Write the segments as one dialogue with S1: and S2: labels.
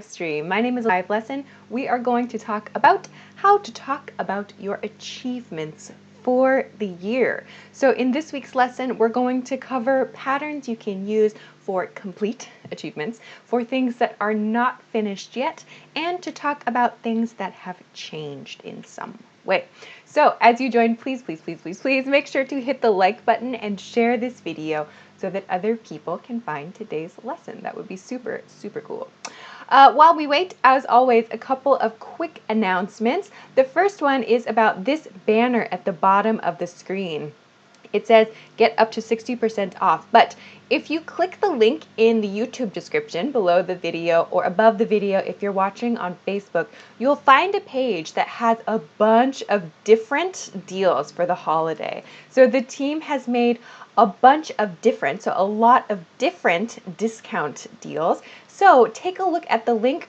S1: Stream. My name is Live Lesson. We are going to talk about how to talk about your achievements for the year. So in this week's lesson, we're going to cover patterns you can use for complete achievements, for things that are not finished yet, and to talk about things that have changed in some way. So as you join, please make sure to hit the like button and share this video so that other people can find today's lesson. That would be super cool. While we wait, as always, a couple of quick announcements. The first one is about this banner at the bottom of the screen. It says get up to 60% off, but if you click the link in the YouTube description below the video or above the video if you're watching on Facebook, you'll find a page that has a bunch of different deals for the holiday. So the team has made a bunch of different, so a lot of different discount deals. So take a look at the link.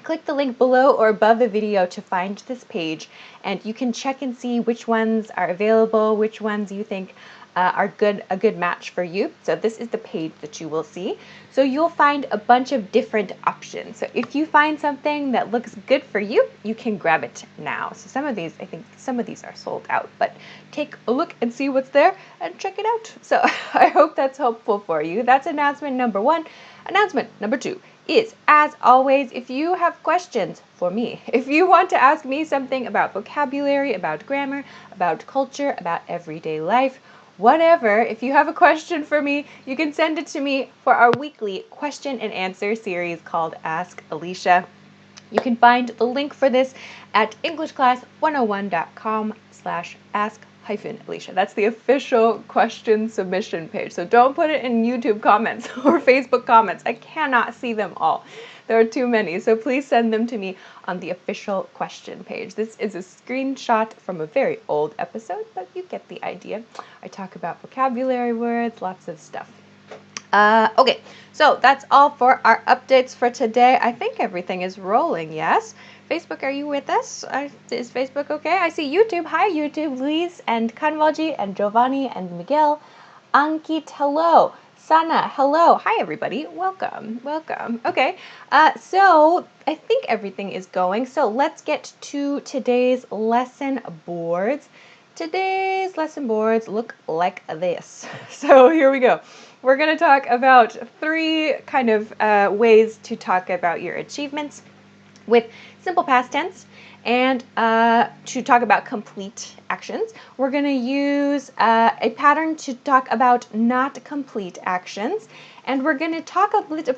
S1: Click the link below or above the video to find this page, and you can check and see which ones are available, which ones you think are a good match for you. So this is the page that you will see. So you'll find a bunch of different options. So if you find something that looks good for you, you can grab it now. So some of these, I think some of these are sold out, but take a look and see what's there and check it out. So I hope that's helpful for you. That's announcement number one. Announcement number two is, as always, if you have questions for me, if you want to ask me something about vocabulary, about grammar, about culture, about everyday life, whatever, if you have a question for me, you can send it to me for our weekly question and answer series called Ask Alicia. You can find the link for this at englishclass101.com/ask-Alicia. That's the official question submission page. So don't put it in YouTube comments or Facebook comments. I cannot see them all. There are too many. So please send them to me on the official question page. This is a screenshot from a very old episode, but you get the idea. I talk about vocabulary words, lots of stuff. Okay, so that's all for our updates for today. I think everything is rolling, yes? Facebook, are you with us? Is Facebook okay? I see YouTube. Hi, YouTube. Luis and Kanwaji and Giovanni and Miguel. Ankit, hello. Sana, hello. Hi, everybody. Welcome. Okay, so I think everything is going. So let's get to today's lesson boards. Today's lesson boards look like this. So here we go. We're going to talk about three kind of ways to talk about your achievements with simple past tense, and to talk about complete actions. We're going to use a pattern to talk about not complete actions, and we're going to talk a little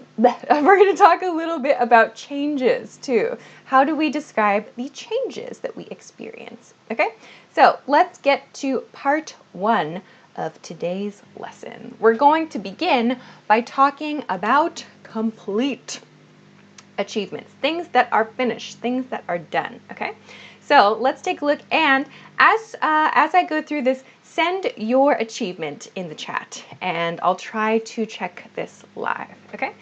S1: bit about changes too. How do we describe the changes that we experience? Okay, so let's get to part one of today's lesson. We're going to begin by talking about complete achievements, things that are finished, things that are done. Okay, so let's take a look, and as I go through this, send your achievement in the chat, and I'll try to check this live. Okay,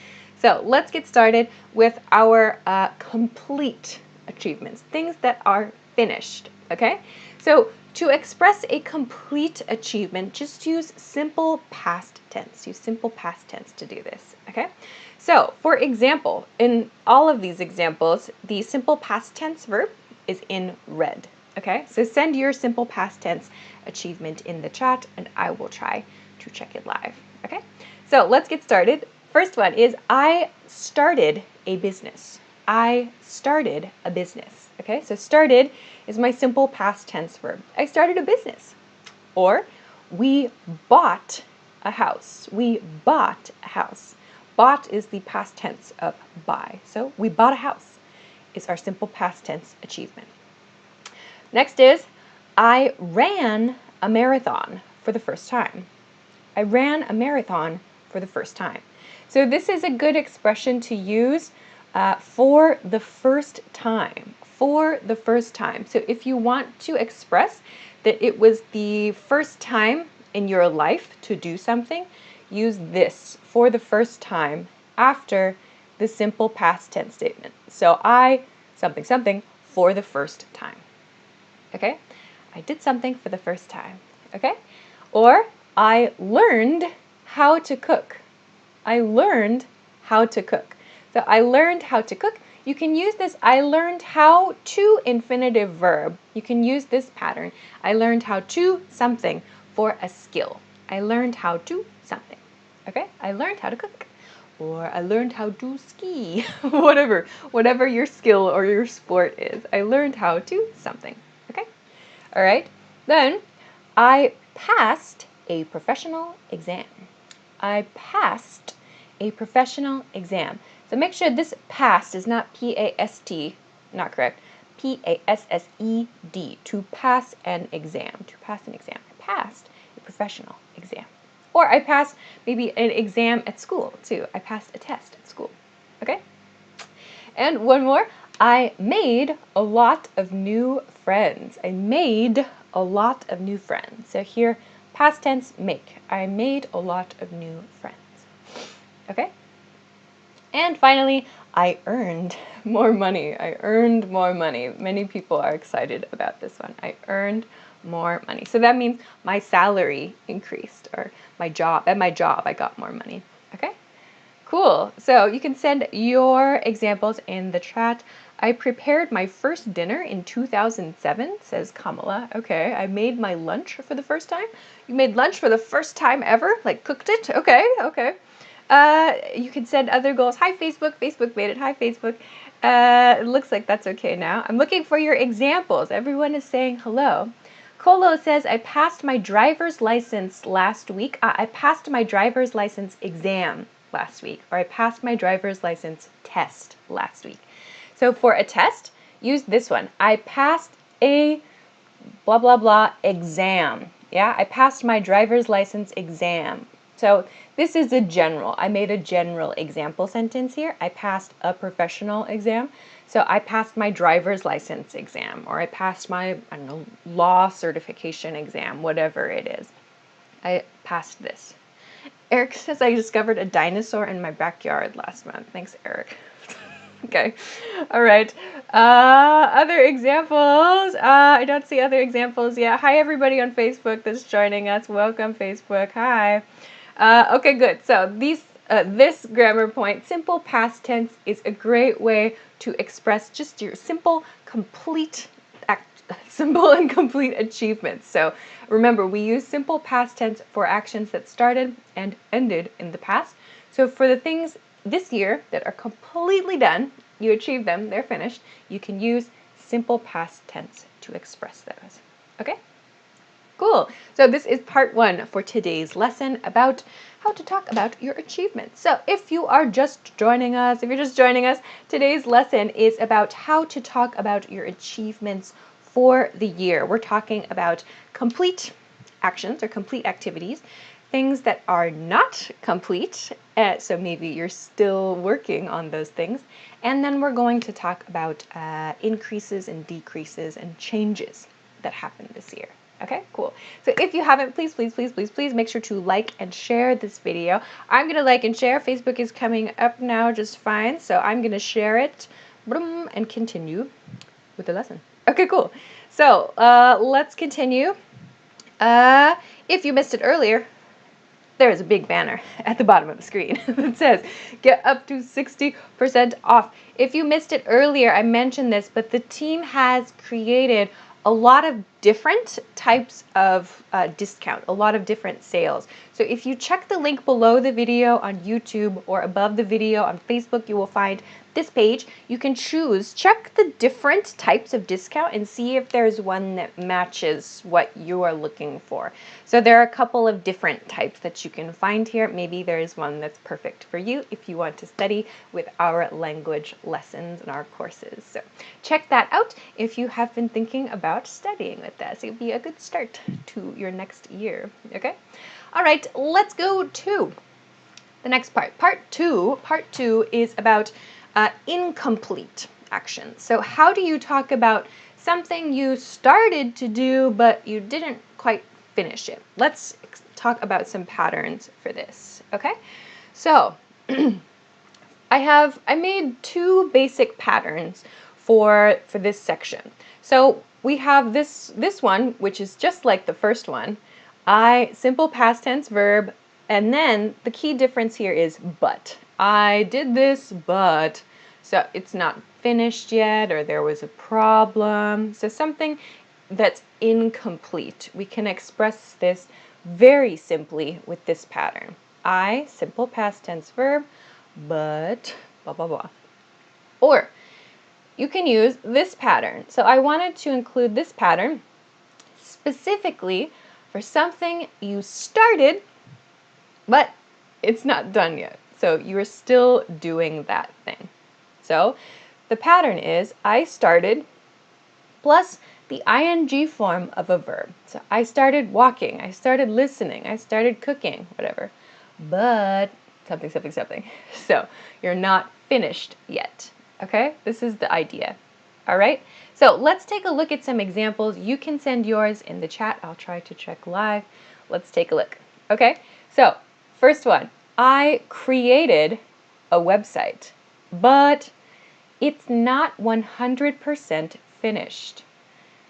S1: so let's get started with our complete achievements, things that are finished. Okay, so to express a complete achievement, just use simple past tense. Use simple past tense to do this, okay? So, for example, in all of these examples, the simple past tense verb is in red, okay? So send your simple past tense achievement in the chat, and I will try to check it live, okay? So let's get started. First one is, I started a business. I started a business, okay? So started is my simple past tense verb. I started a business. Or, we bought a house. We bought a house. Bought is the past tense of buy. So we bought a house is our simple past tense achievement. Next is, I ran a marathon for the first time. I ran a marathon for the first time. So this is a good expression to use for the first time. For the first time. So if you want to express that it was the first time in your life to do something, use this, for the first time, after the simple past tense statement. So I something for the first time. Okay? I did something for the first time. Okay? Or I learned how to cook. I learned how to cook. So I learned how to cook. You can use this I learned how to infinitive verb. You can use this pattern. I learned how to something for a skill. I learned how to something. Okay? I learned how to cook. Or I learned how to ski. Whatever your skill or your sport is. I learned how to something. Okay? All right? Then I passed a professional exam. I passed a professional exam. So make sure this passed is not P-A-S-T, not correct, P-A-S-S-E-D, to pass an exam, to pass an exam. I passed a professional exam. Or I passed maybe an exam at school too. I passed a test at school, okay? And one more, I made a lot of new friends. I made a lot of new friends. So here, past tense, make. I made a lot of new friends. Okay? And finally, I earned more money. I earned more money. Many people are excited about this one. I earned more money. So that means my salary increased, or at my job I got more money. Okay? Cool. So you can send your examples in the chat. I prepared my first dinner in 2007, says Kamala. Okay, I made my lunch for the first time. You made lunch for the first time ever? Like cooked it? Okay, okay. You can send other goals. Hi, Facebook. Facebook made it. Hi, Facebook. It looks like that's okay now. I'm looking for your examples. Everyone is saying hello. Colo says, I passed my driver's license last week. I passed my driver's license exam last week, or I passed my driver's license test last week. So for a test, use this one. I passed a blah, blah, blah exam. Yeah, I passed my driver's license exam. So this is a general. I made a general example sentence here. I passed a professional exam. So I passed my driver's license exam, or I passed my, I don't know, law certification exam, whatever it is. I passed this. Eric says I discovered a dinosaur in my backyard last month. Thanks, Eric. Okay. All right. Other examples. I don't see other examples yet. Hi, everybody on Facebook that's joining us. Welcome, Facebook. Hi. Okay, good. So this grammar point, simple past tense, is a great way to express just your simple and complete achievements. So remember, we use simple past tense for actions that started and ended in the past. So for the things this year that are completely done, you achieved them, they're finished, you can use simple past tense to express those. Okay? Cool. So this is part 1 for today's lesson about how to talk about your achievements. So if you are just joining us, today's lesson is about how to talk about your achievements for the year. We're talking about complete actions or complete activities, things that are not complete, so maybe you're still working on those things, and then we're going to talk about increases and decreases and changes that happened this year. Okay, cool. So if you haven't, please make sure to like and share this video. I'm going to like and share. Facebook is coming up now just fine, so I'm going to share it and continue with the lesson. Okay, cool. So let's continue. If you missed it earlier, there is a big banner at the bottom of the screen that says get up to 60% off. If you missed it earlier, I mentioned this, but the team has created a lot of different types of discount, a lot of different sales. So if you check the link below the video on YouTube or above the video on Facebook, you will find this page. You can check the different types of discount and see if there's one that matches what you are looking for. So there are a couple of different types that you can find here. Maybe there is one that's perfect for you if you want to study with our language lessons and our courses. So check that out if you have been thinking about studying with us. It would be a good start to your next year, okay? All right, let's go to the next part. Part two is about incomplete actions. So how do you talk about something you started to do but you didn't quite finish it? Let's talk about some patterns for this, okay? So I made 2 basic patterns for this section. So we have this one, which is just like the first one. Simple past tense verb, and then the key difference here is but. I did this, but, so it's not finished yet, or there was a problem. So something that's incomplete. We can express this very simply with this pattern. I, simple past tense verb, but, blah, blah, blah. Or you can use this pattern. So I wanted to include this pattern specifically for something you started, but it's not done yet. So you're still doing that thing. So the pattern is I started plus the ing form of a verb. So I started walking, I started listening, I started cooking, whatever. But something, something, something. So you're not finished yet. Okay? This is the idea. All right? So let's take a look at some examples. You can send yours in the chat. I'll try to check live. Let's take a look. Okay? So first one, I created a website, but it's not 100% finished.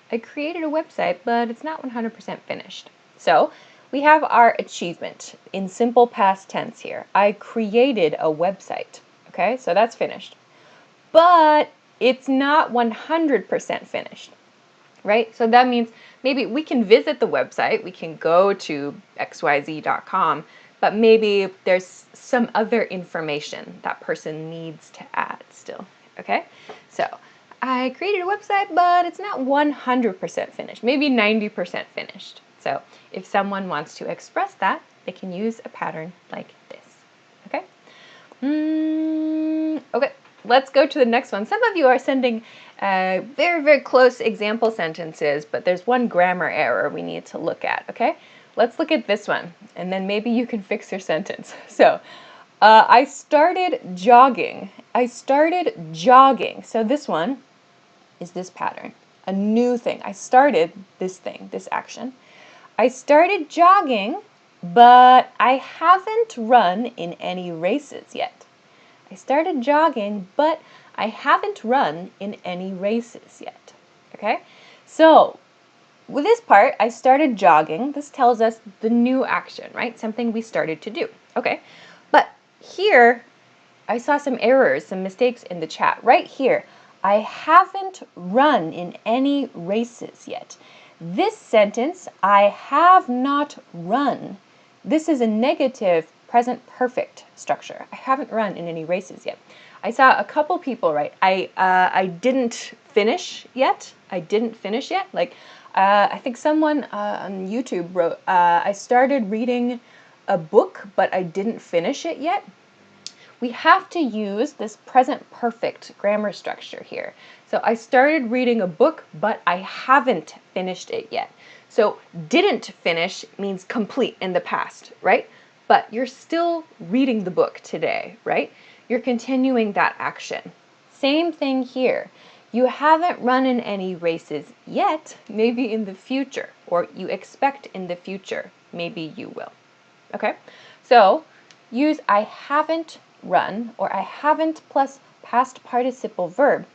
S1: I created a website, but it's not 100% finished. So we have our achievement in simple past tense here. I created a website. Okay, so that's finished. But it's not 100% finished, right? So that means maybe we can visit the website, we can go to xyz.com, but maybe there's some other information that person needs to add still, okay? So I created a website, but it's not 100% finished, maybe 90% finished. So if someone wants to express that, they can use a pattern like this, okay? Okay, let's go to the next one. Some of you are sending very, very close example sentences, but there's one grammar error we need to look at, okay? Let's look at this one, and then maybe you can fix your sentence. So, I started jogging. I started jogging. So this one is this pattern, a new thing. I started this thing, this action. I started jogging, but I haven't run in any races yet. I started jogging, but I haven't run in any races yet. Okay? So, with this part, I started jogging. This tells us the new action, right? Something we started to do. Okay? But here, I saw some errors, some mistakes in the chat. Right here, I haven't run in any races yet. This sentence, I have not run. This is a negative present perfect structure. I haven't run in any races yet. I saw a couple people write, I didn't finish yet. I didn't finish yet. Like, I think someone on YouTube wrote, I started reading a book, but I didn't finish it yet. We have to use this present perfect grammar structure here. So I started reading a book, but I haven't finished it yet. So didn't finish means complete in the past, right? But you're still reading the book today, right? You're continuing that action. Same thing here. You haven't run in any races yet, maybe in the future, or you expect in the future, maybe you will. Okay? So use I haven't run, or I haven't plus past participle verb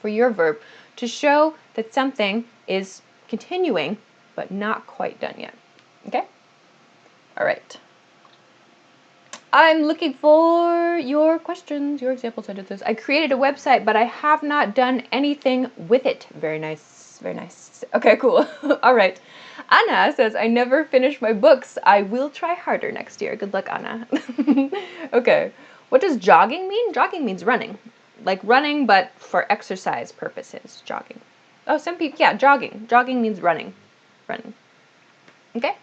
S1: for your verb to show that something is continuing but not quite done yet. Okay? All right. I'm looking for your questions, your example sentences. I created a website, but I have not done anything with it. Very nice, very nice. Okay, cool. All right. Anna says, I never finish my books. I will try harder next year. Good luck, Anna. Okay. What does jogging mean? Jogging means running. Like running, but for exercise purposes. Jogging. Oh, some people, yeah, jogging. Jogging means running. Running. Okay.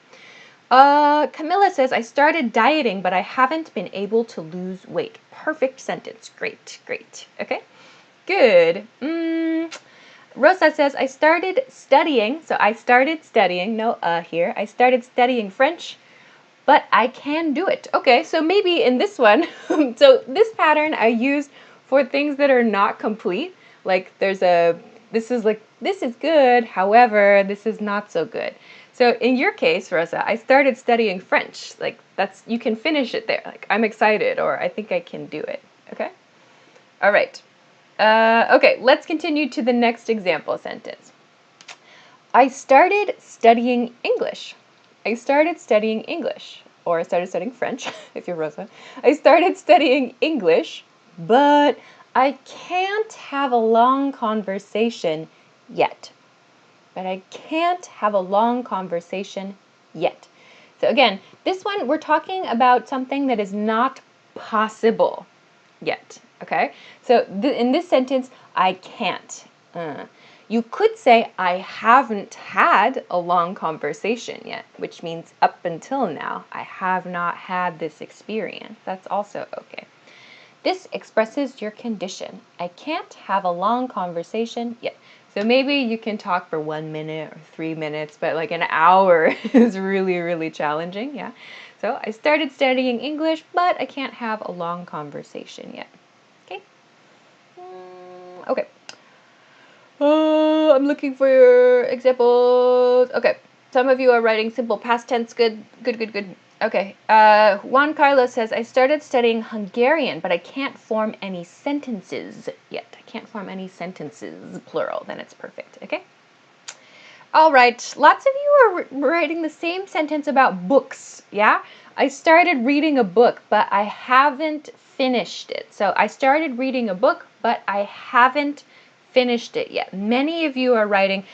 S1: Camilla says, I started dieting, but I haven't been able to lose weight. Perfect sentence. Great, great. Okay, good. Rosa says, I started studying. So I started studying, no here. I started studying French, but I can do it. Okay, so maybe in this one, so this pattern I use for things that are not complete. Like this is good, however, this is not so good. So in your case, Rosa, I started studying French. Like you can finish it there. Like I'm excited, or I think I can do it. Okay? All right. Okay, let's continue to the next example sentence. I started studying English. I started studying English. or I started studying French, if you're Rosa. I started studying English, but I can't have a long conversation yet. But I can't have a long conversation yet. So again, this one, we're talking about something that is not possible yet, okay? So in this sentence, I can't. You could say, I haven't had a long conversation yet, which means up until now, I have not had this experience. That's also okay. This expresses your condition. I can't have a long conversation yet. So maybe you can talk for 1 minute or 3 minutes, but like an hour is really, really challenging, yeah? So I started studying English, but I can't have a long conversation yet. Okay? Okay. I'm looking for your examples. Okay. Some of you are writing simple past tense. Good, good, good, good. Okay. Juan Carlos says, I started studying Hungarian, but I can't form any sentences yet. I can't form any sentences, plural. Then it's perfect. Okay? All right. Lots of you are writing the same sentence about books. Yeah? I started reading a book, but I haven't finished it. So I started reading a book, but I haven't finished it yet. Many of you are writing,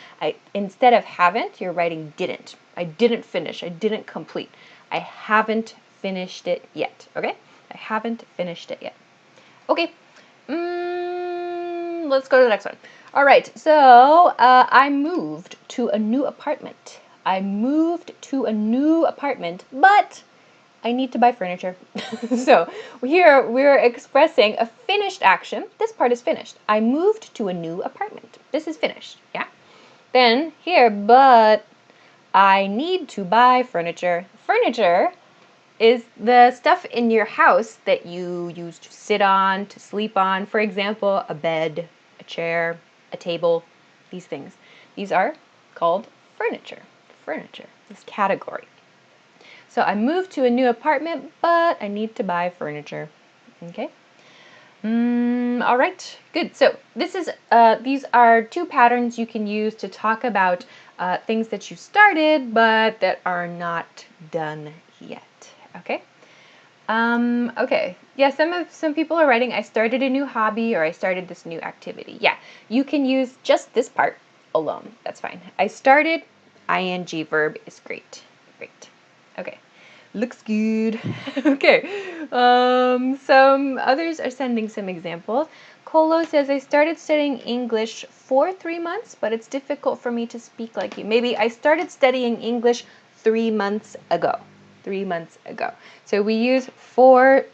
S1: instead of haven't, you're writing didn't. I didn't finish. I didn't complete. I haven't finished it yet. Okay? I haven't finished it yet. Okay. Let's go to the next one. All right. So I moved to a new apartment. I moved to a new apartment, but I need to buy furniture. So here we're expressing a finished action. This part is finished. I moved to a new apartment. This is finished, yeah? Then here, but I need to buy furniture. Furniture is the stuff in your house that you use to sit on, to sleep on. For example, a bed, a chair, a table, these things. These are called furniture. Furniture, this category. So I moved to a new apartment, but I need to buy furniture. Okay. All right. Good. So these are two patterns you can use to talk about things that you started, but that are not done yet. Okay. Okay. Yeah. Some people are writing, I started a new hobby, or I started this new activity. Yeah. You can use just this part alone. That's fine. I started. ING verb is great. Great. Okay. Looks good. Okay. Some others are sending some examples. Colo says, I started studying English for 3 months, but it's difficult for me to speak like you. Maybe I started studying English 3 months ago. 3 months ago. So we use for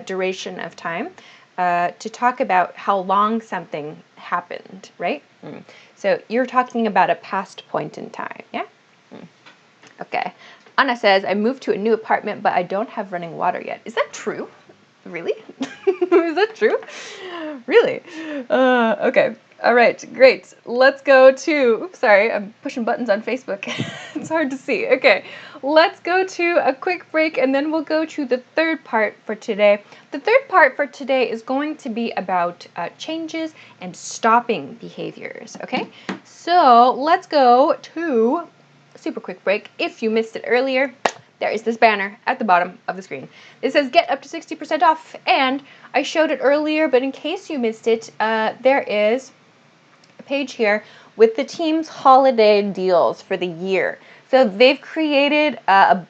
S1: duration of time to talk about how long something happened, right? So you're talking about a past point in time, yeah? Okay. Anna says, I moved to a new apartment, but I don't have running water yet. Is that true? Really? Is that true? Really? Okay. All right. Great. Let's go to, oops, sorry, I'm pushing buttons on Facebook. It's hard to see. Okay. Let's go to a quick break, and then we'll go to the third part for today. The third part for today is going to be about changes and stopping behaviors. Okay. So let's go to super quick break. If you missed it earlier, there is this banner at the bottom of the screen. It says get up to 60% off, and I showed it earlier, but in case you missed it, there is a page here with the team's holiday deals for the year. So they've created a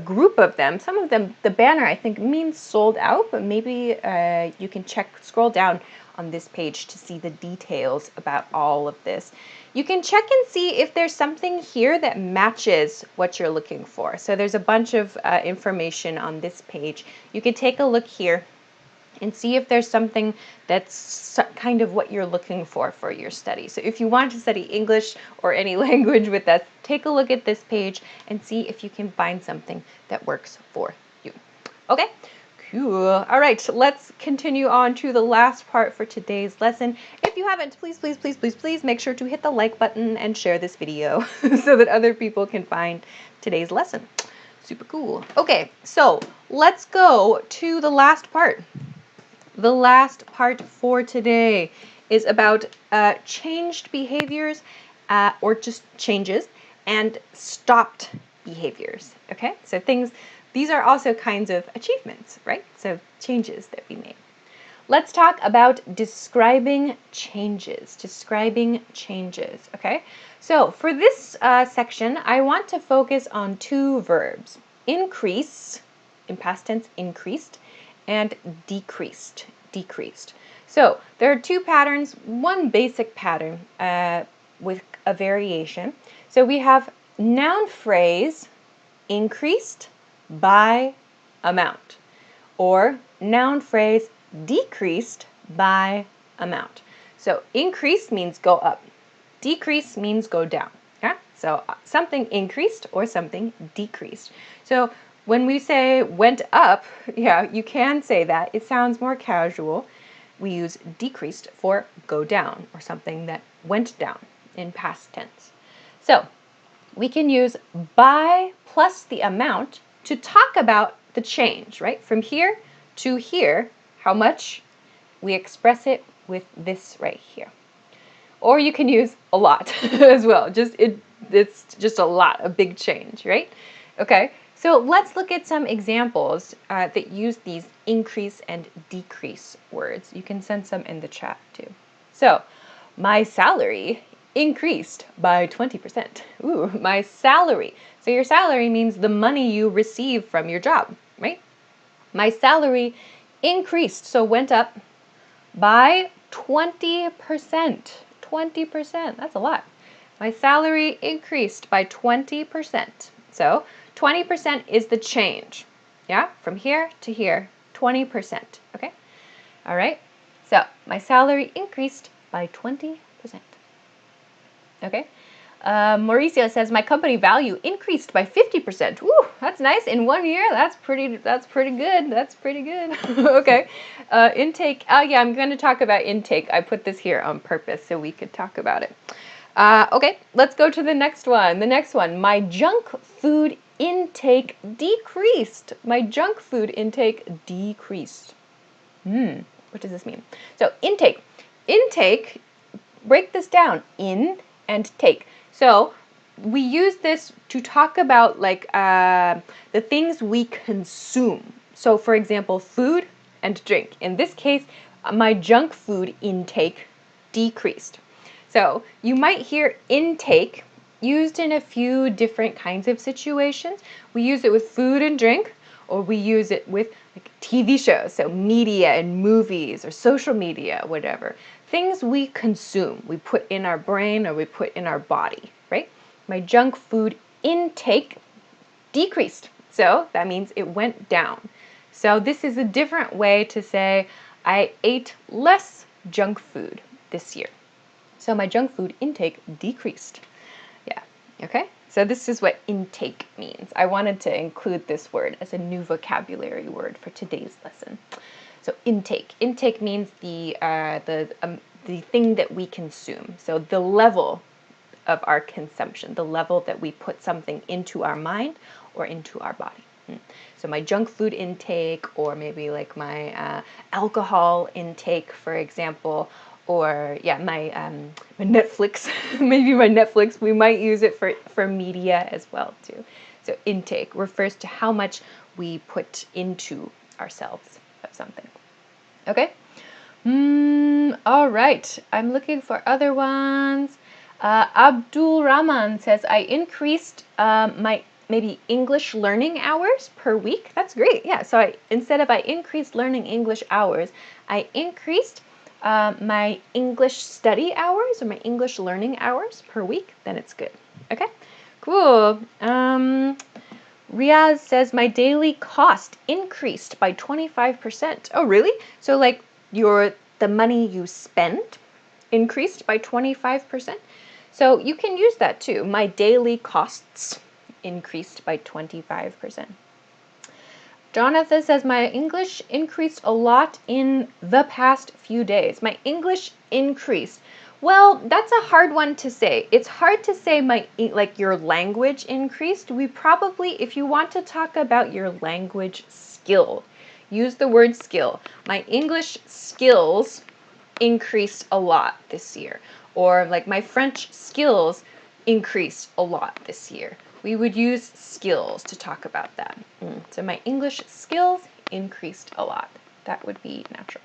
S1: group of them. Some of them, the banner I think means sold out, but maybe you can scroll down on this page to see the details about all of this. You can check and see if there's something here that matches what you're looking for. So there's a bunch of information on this page. You can take a look here and see if there's something that's kind of what you're looking for your study. So if you want to study English or any language with us, take a look at this page and see if you can find something that works for you. Okay? Cool. All right, let's continue on to the last part for today's lesson. If you haven't, please, please, please, please, please make sure to hit the like button and share this video so that other people can find today's lesson. Super cool. Okay, so let's go to the last part. The last part for today is about changed behaviors or just changes and stopped behaviors. Okay, so things these are also kinds of achievements, right? So changes that we made. Let's talk about describing changes. Describing changes, okay? So for this section, I want to focus on two verbs. Increase, in past tense, increased, and decreased, decreased. So there are two patterns, one basic pattern with a variation. So we have noun phrase, increased by amount, or noun phrase, decreased by amount. So increase means go up, decrease means go down. Okay? So something increased or something decreased. So when we say went up, yeah, you can say that. It sounds more casual. We use decreased for go down, or something that went down in past tense. So we can use by plus the amount to talk about the change, right? From here to here, how much? We express it with this right here. Or you can use a lot as well. It's just a lot, a big change, right? Okay, so let's look at some examples that use these increase and decrease words. You can send some in the chat too. So, my salary increased by 20%. Ooh, my salary. So your salary means the money you receive from your job, right? My salary increased, so went up by 20%. 20%, that's a lot. My salary increased by 20%. So 20% is the change. Yeah, from here to here, 20%. Okay? All right? So my salary increased by 20%. Okay? Mauricio says my company value increased by 50%. Woo, that's nice. In 1 year, that's pretty good. That's pretty good. Okay. Intake. Oh yeah, I'm going to talk about intake. I put this here on purpose so we could talk about it. Okay, let's go to the next one. The next one, my junk food intake decreased. My junk food intake decreased. What does this mean? So intake. Intake, break this down. In and take. So we use this to talk about like the things we consume. So for example, food and drink. In this case, my junk food intake decreased. So you might hear intake used in a few different kinds of situations. We use it with food and drink, or we use it with like TV shows, so media and movies or social media, whatever. Things we consume, we put in our brain or we put in our body, right? My junk food intake decreased. So that means it went down. So this is a different way to say I ate less junk food this year. So my junk food intake decreased. Yeah, okay? So this is what intake means. I wanted to include this word as a new vocabulary word for today's lesson. So intake. Intake means the thing that we consume. So the level of our consumption, the level that we put something into our mind or into our body. So my junk food intake, or maybe like my alcohol intake, for example, or yeah, my Netflix, maybe my Netflix, we might use it for media as well too. So intake refers to how much we put into ourselves of something. Okay? All right, I'm looking for other ones. Abdul Rahman says, I increased my maybe English learning hours per week. That's great. Yeah, so instead of I increased learning English hours, I increased my English study hours or my English learning hours per week. Then it's good. Okay, cool. Riaz says, my daily cost increased by 25%. Oh, really? So like the money you spend increased by 25%. So you can use that too. My daily costs increased by 25%. Jonathan says, my English increased a lot in the past few days. My English increased. Well, that's a hard one to say. It's hard to say your language increased. We probably, if you want to talk about your language skill, use the word skill. My English skills increased a lot this year. Or like my French skills increased a lot this year. we would use skills to talk about that. So my English skills increased a lot. That would be natural.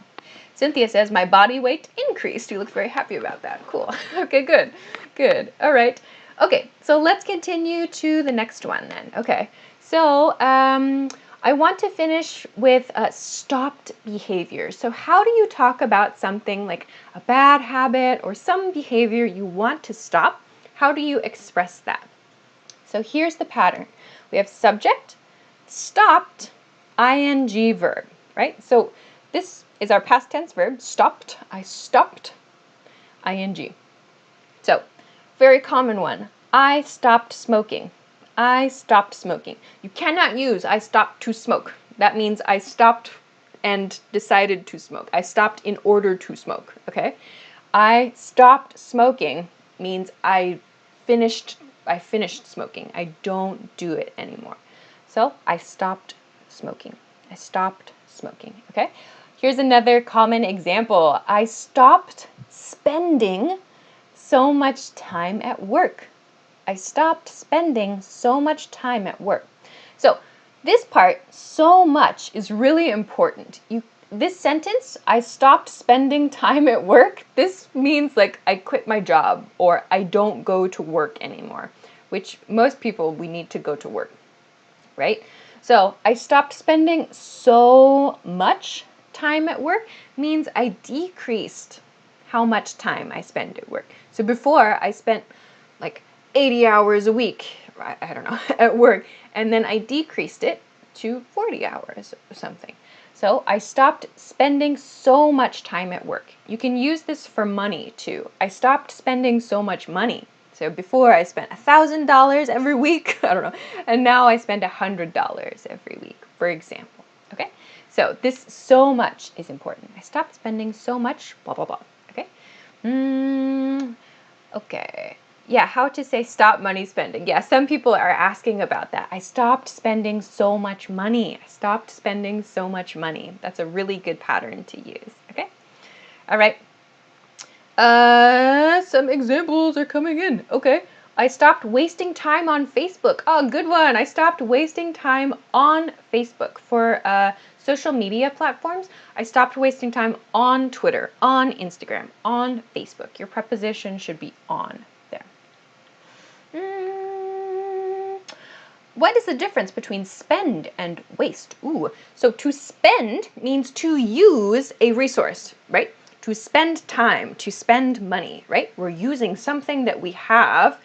S1: Cynthia says, my body weight increased. You look very happy about that. Cool. Okay, good. Good. All right. Okay, so let's continue to the next one then. Okay, so I want to finish with stopped behavior. So how do you talk about something like a bad habit or some behavior you want to stop? How do you express that? So here's the pattern. We have subject, stopped, ing verb, right? So this is our past tense verb, stopped. I stopped, ing. So very common one. I stopped smoking. I stopped smoking. You cannot use I stopped to smoke. That means I stopped and decided to smoke. I stopped in order to smoke, okay? I stopped smoking means I finished smoking. I don't do it anymore. So I stopped smoking. I stopped smoking, okay? Here's another common example. I stopped spending so much time at work. I stopped spending so much time at work. So this part, so much, is really important. This sentence, I stopped spending time at work, this means like I quit my job or I don't go to work anymore, which most people, we need to go to work, right? So I stopped spending so much time at work means I decreased how much time I spend at work. So before I spent like 80 hours a week, I don't know, at work, and then I decreased it to 40 hours or something. So I stopped spending so much time at work. You can use this for money too. I stopped spending so much money. So before I spent $1,000 every week, I don't know, and now I spend $100 every week, for example. Okay? So this so much is important. I stopped spending so much, blah, blah, blah. Okay? Okay. Yeah, how to say stop money spending. Yeah, some people are asking about that. I stopped spending so much money. I stopped spending so much money. That's a really good pattern to use. Okay? All right. Some examples are coming in. Okay. I stopped wasting time on Facebook. Oh, good one. I stopped wasting time on Facebook. For social media platforms, I stopped wasting time on Twitter, on Instagram, on Facebook. Your preposition should be on there. What is the difference between spend and waste? Ooh, so to spend means to use a resource, right? To spend time, to spend money, right? We're using something that we have,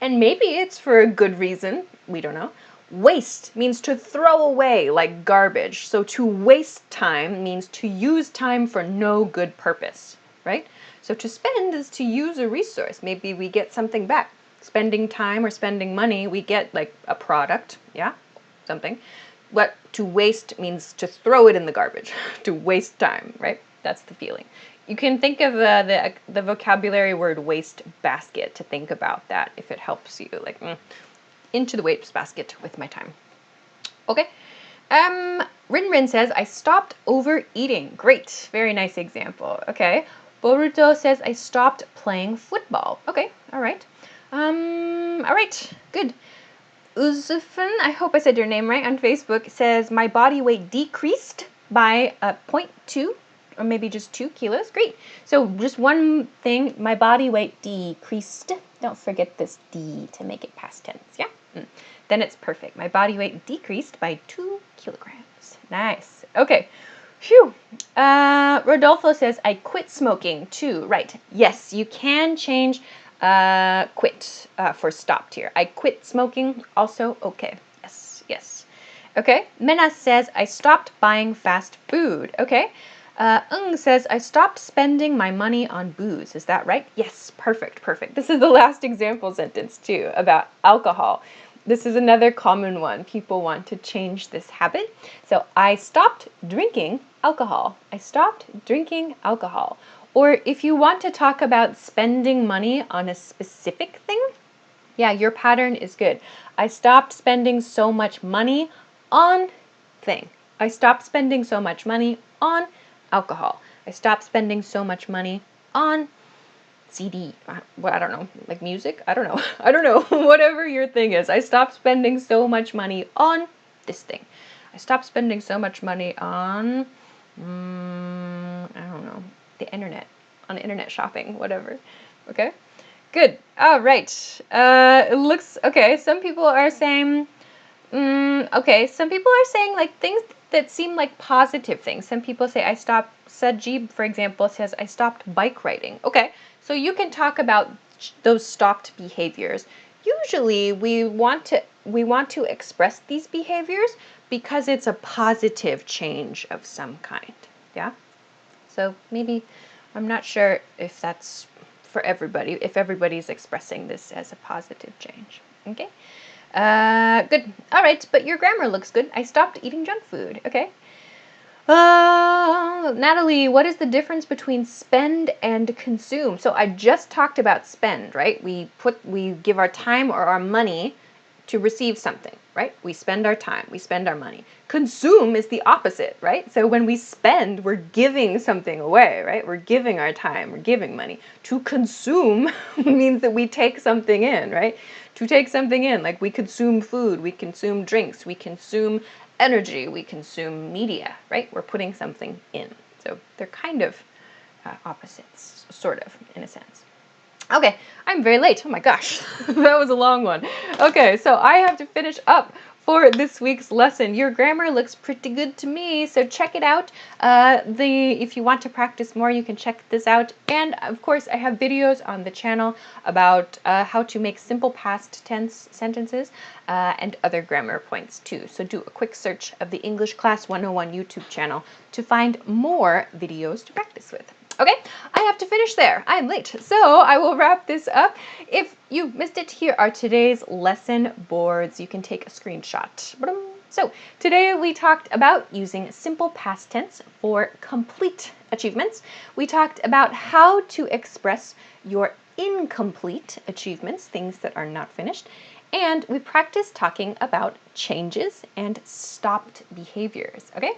S1: and maybe it's for a good reason, we don't know. Waste means to throw away like garbage. So to waste time means to use time for no good purpose, right? So to spend is to use a resource. Maybe we get something back. Spending time or spending money, we get like a product, yeah, something. But to waste means to throw it in the garbage, to waste time, right? That's the feeling. You can think of the vocabulary word waste basket to think about that if it helps you, like into the waste basket with my time. Okay. Rin says, I stopped overeating. Great. Very nice example. Okay. Boruto says, I stopped playing football. Okay. All right. All right. Good. Uzufun, I hope I said your name right, on Facebook says, my body weight decreased by 0.2 or maybe just 2 kilos. Great. So just one thing, my body weight decreased. Don't forget this D to make it past tense, yeah? Then it's perfect. My body weight decreased by 2 kilograms. Nice. Okay. Phew. Rodolfo says, I quit smoking too. Right. Yes, you can change quit for stopped here. I quit smoking, also okay. Yes, yes. Okay. Mena says, I stopped buying fast food. Okay. Says, I stopped spending my money on booze. Is that right? Yes, perfect, perfect. This is the last example sentence too, about alcohol. This is another common one. People want to change this habit. So I stopped drinking alcohol. I stopped drinking alcohol. Or if you want to talk about spending money on a specific thing, yeah, your pattern is good. I stopped spending so much money on thing. I stopped spending so much money on alcohol. I stopped spending so much money on CD. Well, I don't know, like music? I don't know. I don't know. Whatever your thing is. I stopped spending so much money on this thing. I stopped spending so much money on, I don't know, the internet, on internet shopping, whatever. Okay? Good. All right. It looks, okay, some people are saying, okay, some people are saying like things that seem like positive things. Some people say I stopped, Sajib, for example, says I stopped bike riding. Okay, so you can talk about those stopped behaviors. Usually we want to express these behaviors because it's a positive change of some kind. Yeah? So maybe, I'm not sure if that's for everybody, if everybody's expressing this as a positive change. Okay? Good. All right, but your grammar looks good. I stopped eating junk food. Okay. Natalie, what is the difference between spend and consume? So I just talked about spend, right? We give our time or our money to receive something, right? We spend our time, we spend our money. Consume is the opposite, right? So when we spend, we're giving something away, right? We're giving our time, we're giving money. To consume means that we take something in, right? To take something in, like we consume food, we consume drinks, we consume energy, we consume media, right? We're putting something in. So they're kind of opposites, sort of, in a sense. Okay, I'm very late. Oh my gosh, that was a long one. Okay, so I have to finish up for this week's lesson. Your grammar looks pretty good to me, so check it out. If you want to practice more, you can check this out. And of course, I have videos on the channel about how to make simple past tense sentences and other grammar points too. So do a quick search of the English Class 101 YouTube channel to find more videos to practice with. Okay, I have to finish there. I'm late, so I will wrap this up. If you missed it, here are today's lesson boards. You can take a screenshot. So today we talked about using simple past tense for complete achievements. We talked about how to express your incomplete achievements, things that are not finished. And we practiced talking about changes and stopped behaviors, okay?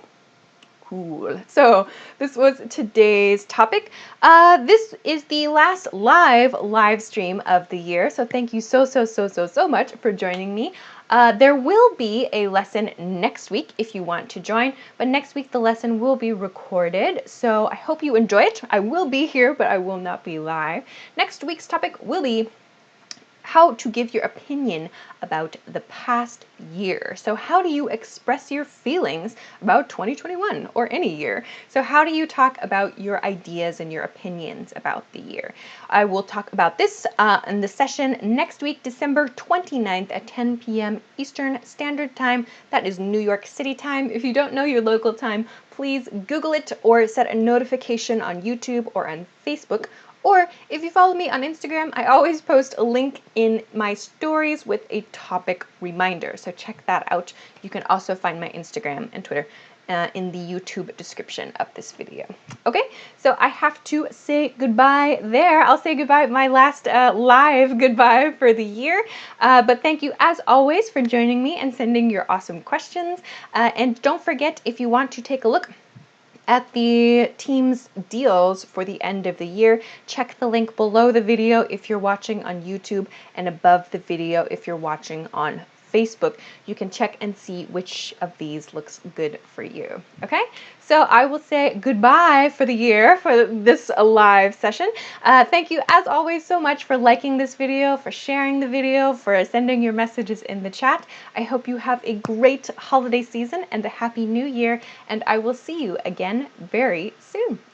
S1: Cool. So this was today's topic. This is the last live stream of the year. So thank you so much for joining me. There will be a lesson next week if you want to join, but next week the lesson will be recorded. So I hope you enjoy it. I will be here, but I will not be live. Next week's topic will be how to give your opinion about the past year. So how do you express your feelings about 2021 or any year? So how do you talk about your ideas and your opinions about the year? I will talk about this in the session next week, December 29th at 10 p.m. Eastern Standard Time. That is New York City time. If you don't know your local time, please Google it or set a notification on YouTube or on Facebook. Or if you follow me on Instagram, I always post a link in my stories with a topic reminder. So check that out. You can also find my Instagram and Twitter in the YouTube description of this video. Okay, so I have to say goodbye there. I'll say goodbye, my last live goodbye for the year. But thank you as always for joining me and sending your awesome questions. And don't forget, if you want to take a look at the team's deals for the end of the year, check the link below the video if you're watching on YouTube and above the video if you're watching on Facebook. You can check and see which of these looks good for you. Okay, so I will say goodbye for the year for this live session. Thank you as always so much for liking this video, for sharing the video, for sending your messages in the chat. I hope you have a great holiday season and a happy new year, and I will see you again very soon.